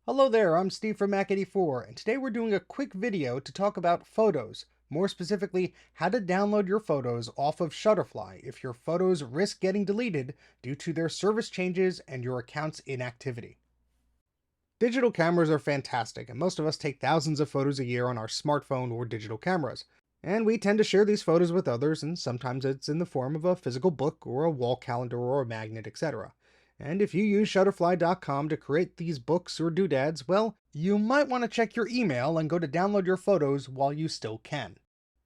Hello there, I'm Steve from Mac84, and today we're doing a quick video to talk about photos. More specifically, how to download your photos off of Shutterfly if your photos risk getting deleted due to their service changes and your account's inactivity. Digital cameras are fantastic, and most of us take thousands of photos a year on our smartphone or digital cameras. And we tend to share these photos with others, and sometimes it's in the form of a physical book or a wall calendar or a magnet, etc. And if you use Shutterfly.com to create these books or doodads, well, you might want to check your email and go to download your photos while you still can.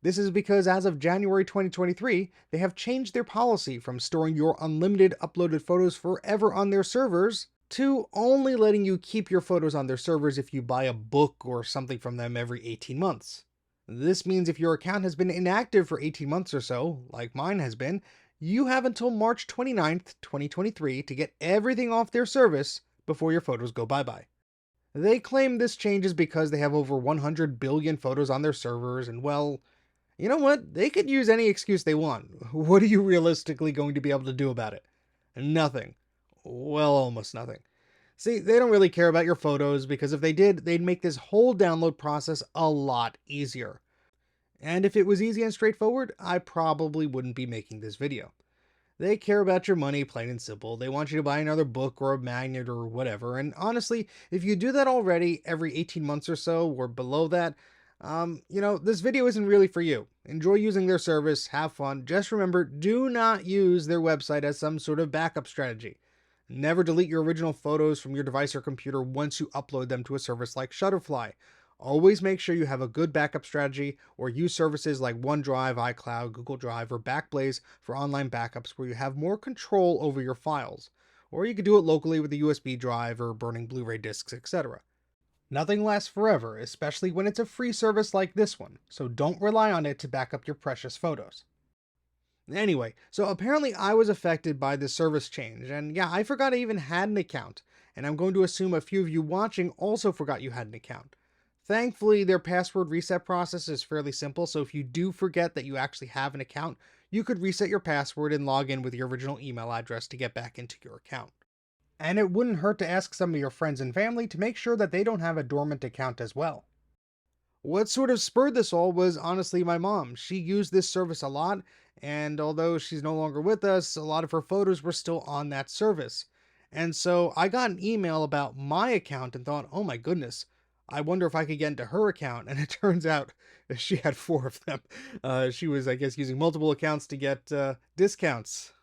This is because as of January 2023, they have changed their policy from storing your unlimited uploaded photos forever on their servers to only letting you keep your photos on their servers if you buy a book or something from them every 18 months. This means if your account has been inactive for 18 months or so, like mine has been, you have until March 29th, 2023 to get everything off their service before your photos go bye-bye. They claim this change is because they have over 100 billion photos on their servers, and well, you know what? They could use any excuse they want. What are you realistically going to be able to do about it? Nothing. Well, almost nothing. See, they don't really care about your photos because if they did, they'd make this whole download process a lot easier. And if it was easy and straightforward, I probably wouldn't be making this video. They care about your money, plain and simple. They want you to buy another book or a magnet or whatever. And honestly, if you do that already every 18 months or so or below that, this video isn't really for you. Enjoy using their service, have fun. Just remember, do not use their website as some sort of backup strategy. Never delete your original photos from your device or computer once you upload them to a service like Shutterfly. Always make sure you have a good backup strategy or use services like OneDrive, iCloud, Google Drive, or Backblaze for online backups where you have more control over your files. Or you could do it locally with a USB drive or burning Blu-ray discs, etc. Nothing lasts forever, especially when it's a free service like this one, so don't rely on it to back up your precious photos. Anyway, so apparently I was affected by this service change, and yeah, I forgot I even had an account, and I'm going to assume a few of you watching also forgot you had an account. Thankfully, their password reset process is fairly simple, so if you do forget that you actually have an account, you could reset your password and log in with your original email address to get back into your account. And it wouldn't hurt to ask some of your friends and family to make sure that they don't have a dormant account as well. What sort of spurred this all was honestly my mom. She used this service a lot, and although she's no longer with us, a lot of her photos were still on that service. And so I got an email about my account and thought, oh my goodness, I wonder if I could get into her account. And it turns out she had four of them. She was, I guess, using multiple accounts to get discounts.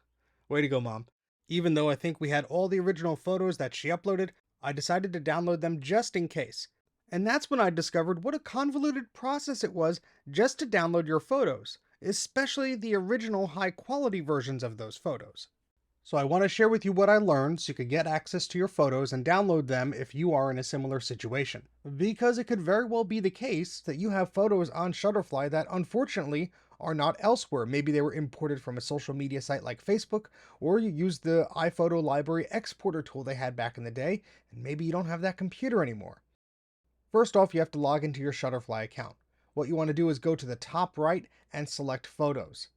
Way to go, Mom. Even though I think we had all the original photos that she uploaded, I decided to download them just in case. And that's when I discovered what a convoluted process it was just to download your photos, especially the original high quality versions of those photos. So I want to share with you what I learned so you could get access to your photos and download them if you are in a similar situation. Because it could very well be the case that you have photos on Shutterfly that unfortunately are not elsewhere. Maybe they were imported from a social media site like Facebook, or you used the iPhoto library exporter tool they had back in the day, and maybe you don't have that computer anymore. First off, you have to log into your Shutterfly account. What you want to do is go to the top right and select Photos.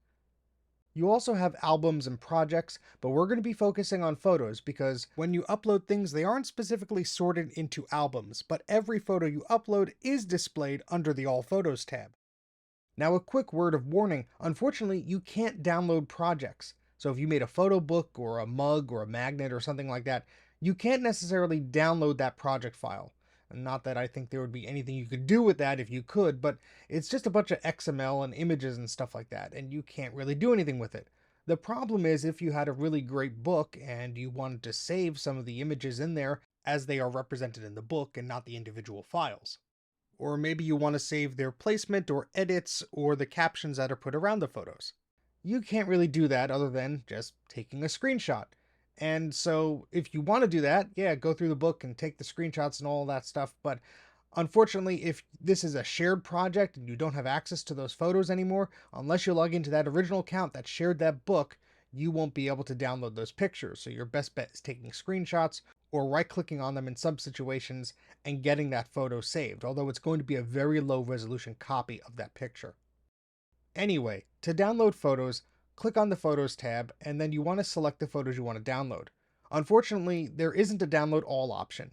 You also have albums and projects, but we're going to be focusing on photos because when you upload things, they aren't specifically sorted into albums, but every photo you upload is displayed under the All Photos tab. Now, a quick word of warning, unfortunately, you can't download projects. So if you made a photo book or a mug or a magnet or something like that, you can't necessarily download that project file. Not that I think there would be anything you could do with that if you could, but it's just a bunch of XML and images and stuff like that, and you can't really do anything with it. The problem is if you had a really great book and you wanted to save some of the images in there as they are represented in the book and not the individual files. Or maybe you want to save their placement or edits or the captions that are put around the photos. You can't really do that other than just taking a screenshot. And so if you want to do that, yeah, go through the book and take the screenshots and all that stuff. But unfortunately, if this is a shared project and you don't have access to those photos anymore, unless you log into that original account that shared that book, you won't be able to download those pictures. So your best bet is taking screenshots or right-clicking on them in some situations and getting that photo saved, although it's going to be a very low resolution copy of that picture. Anyway, to download photos, click on the Photos tab, and then you want to select the photos you want to download. Unfortunately, there isn't a download all option.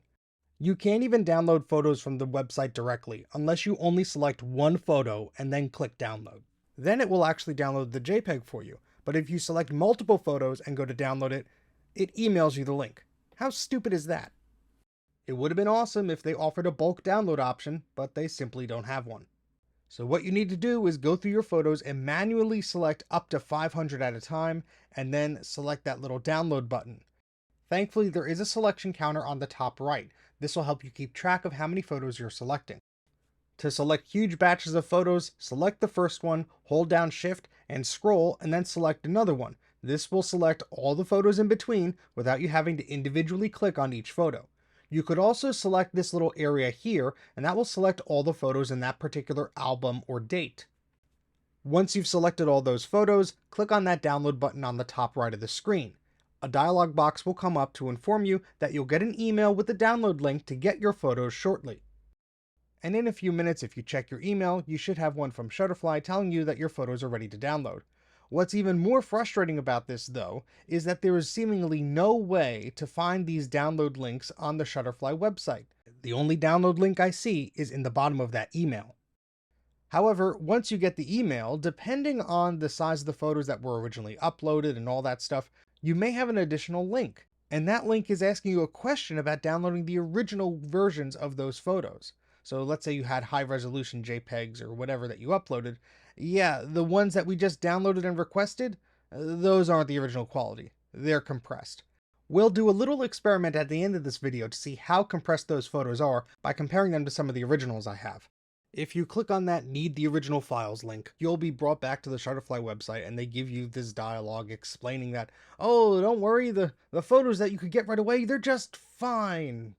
You can't even download photos from the website directly unless you only select one photo and then click download. Then it will actually download the JPEG for you. But if you select multiple photos and go to download it, it emails you the link. How stupid is that? It would have been awesome if they offered a bulk download option, but they simply don't have one. So what you need to do is go through your photos and manually select up to 500 at a time, and then select that little download button. Thankfully, there is a selection counter on the top right. This will help you keep track of how many photos you're selecting. To select huge batches of photos, select the first one, hold down Shift, and scroll, and then select another one. This will select all the photos in between without you having to individually click on each photo. You could also select this little area here, and that will select all the photos in that particular album or date. Once you've selected all those photos, click on that download button on the top right of the screen. A dialog box will come up to inform you that you'll get an email with the download link to get your photos shortly. And in a few minutes, if you check your email, you should have one from Shutterfly telling you that your photos are ready to download. What's even more frustrating about this, though, is that there is seemingly no way to find these download links on the Shutterfly website. The only download link I see is in the bottom of that email. However, once you get the email, depending on the size of the photos that were originally uploaded and all that stuff, you may have an additional link. And that link is asking you a question about downloading the original versions of those photos. So let's say you had high resolution JPEGs or whatever that you uploaded. Yeah, the ones that we just downloaded and requested, those aren't the original quality. They're compressed. We'll do a little experiment at the end of this video to see how compressed those photos are by comparing them to some of the originals I have. If you click on that Need the Original Files link, you'll be brought back to the Shutterfly website and they give you this dialogue explaining that, oh, don't worry, the photos that you could get right away, they're just fine.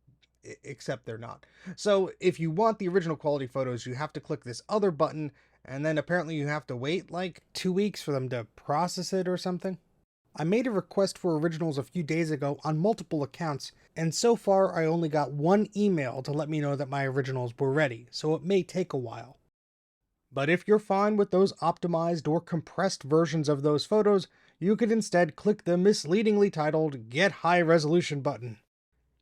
Except they're not. So if you want the original quality photos, you have to click this other button, and then apparently you have to wait like 2 weeks for them to process it or something. I made a request for originals a few days ago on multiple accounts, and so far I only got one email to let me know that my originals were ready, so it may take a while. But if you're fine with those optimized or compressed versions of those photos, you could instead click the misleadingly titled Get High Resolution button.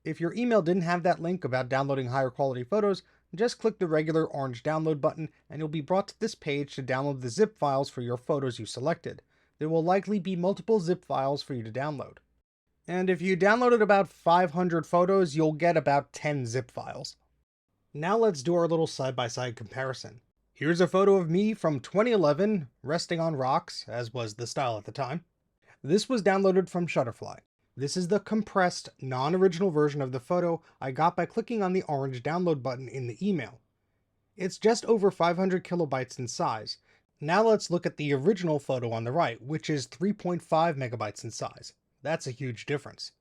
If your email didn't have that link about downloading higher quality photos, just click the regular orange download button and you'll be brought to this page to download the zip files for your photos you selected. There will likely be multiple zip files for you to download. And if you downloaded about 500 photos, you'll get about 10 zip files. Now let's do our little side-by-side comparison. Here's a photo of me from 2011, resting on rocks, as was the style at the time. This was downloaded from Shutterfly. This is the compressed, non-original version of the photo I got by clicking on the orange download button in the email. It's just over 500 kilobytes in size. Now let's look at the original photo on the right, which is 3.5 megabytes in size. That's a huge difference.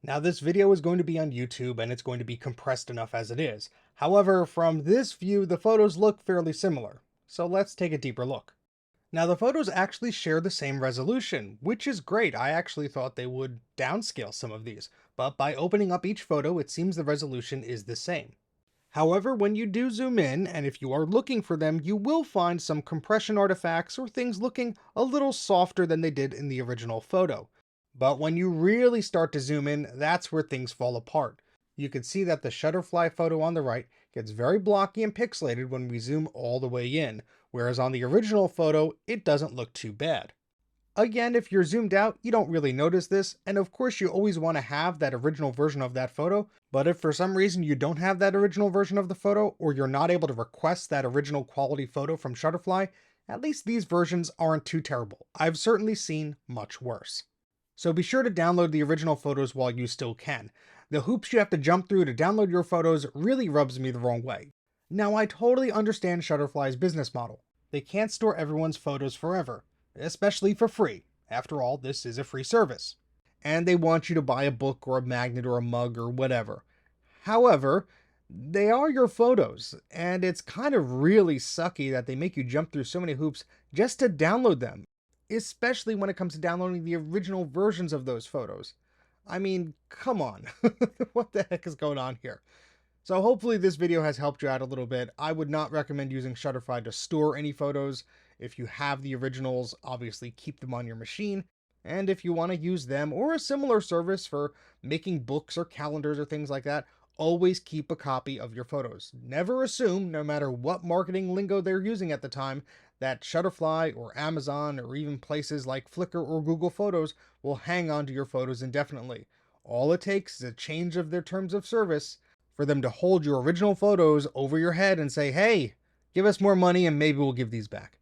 Now this video is going to be on YouTube and it's going to be compressed enough as it is. However, from this view, the photos look fairly similar. So let's take a deeper look. Now the photos actually share the same resolution, which is great. I actually thought they would downscale some of these, but by opening up each photo, it seems the resolution is the same. However, when you do zoom in, and if you are looking for them, you will find some compression artifacts or things looking a little softer than they did in the original photo. But when you really start to zoom in, that's where things fall apart. You can see that the Shutterfly photo on the right gets very blocky and pixelated when we zoom all the way in, whereas on the original photo, it doesn't look too bad. Again, if you're zoomed out, you don't really notice this, and of course you always want to have that original version of that photo, but if for some reason you don't have that original version of the photo, or you're not able to request that original quality photo from Shutterfly, at least these versions aren't too terrible. I've certainly seen much worse. So be sure to download the original photos while you still can. The hoops you have to jump through to download your photos really rubs me the wrong way. Now I totally understand Shutterfly's business model. They can't store everyone's photos forever, especially for free. After all, this is a free service. And they want you to buy a book or a magnet or a mug or whatever. However, they are your photos, and it's kind of really sucky that they make you jump through so many hoops just to download them, especially when it comes to downloading the original versions of those photos. I mean, come on. What the heck is going on here? So hopefully this video has helped you out a little bit. I would not recommend using Shutterfly to store any photos. If you have the originals, obviously keep them on your machine. And if you want to use them or a similar service for making books or calendars or things like that, always keep a copy of your photos. Never assume, no matter what marketing lingo they're using at the time, that Shutterfly or Amazon or even places like Flickr or Google Photos will hang on to your photos indefinitely. All it takes is a change of their terms of service for them to hold your original photos over your head and say, hey, give us more money and maybe we'll give these back.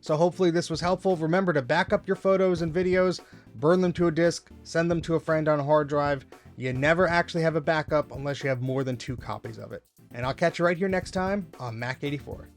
So hopefully this was helpful. Remember to back up your photos and videos, burn them to a disk, send them to a friend on a hard drive. You never actually have a backup unless you have more than 2 copies of it. And I'll catch you right here next time on Mac 84.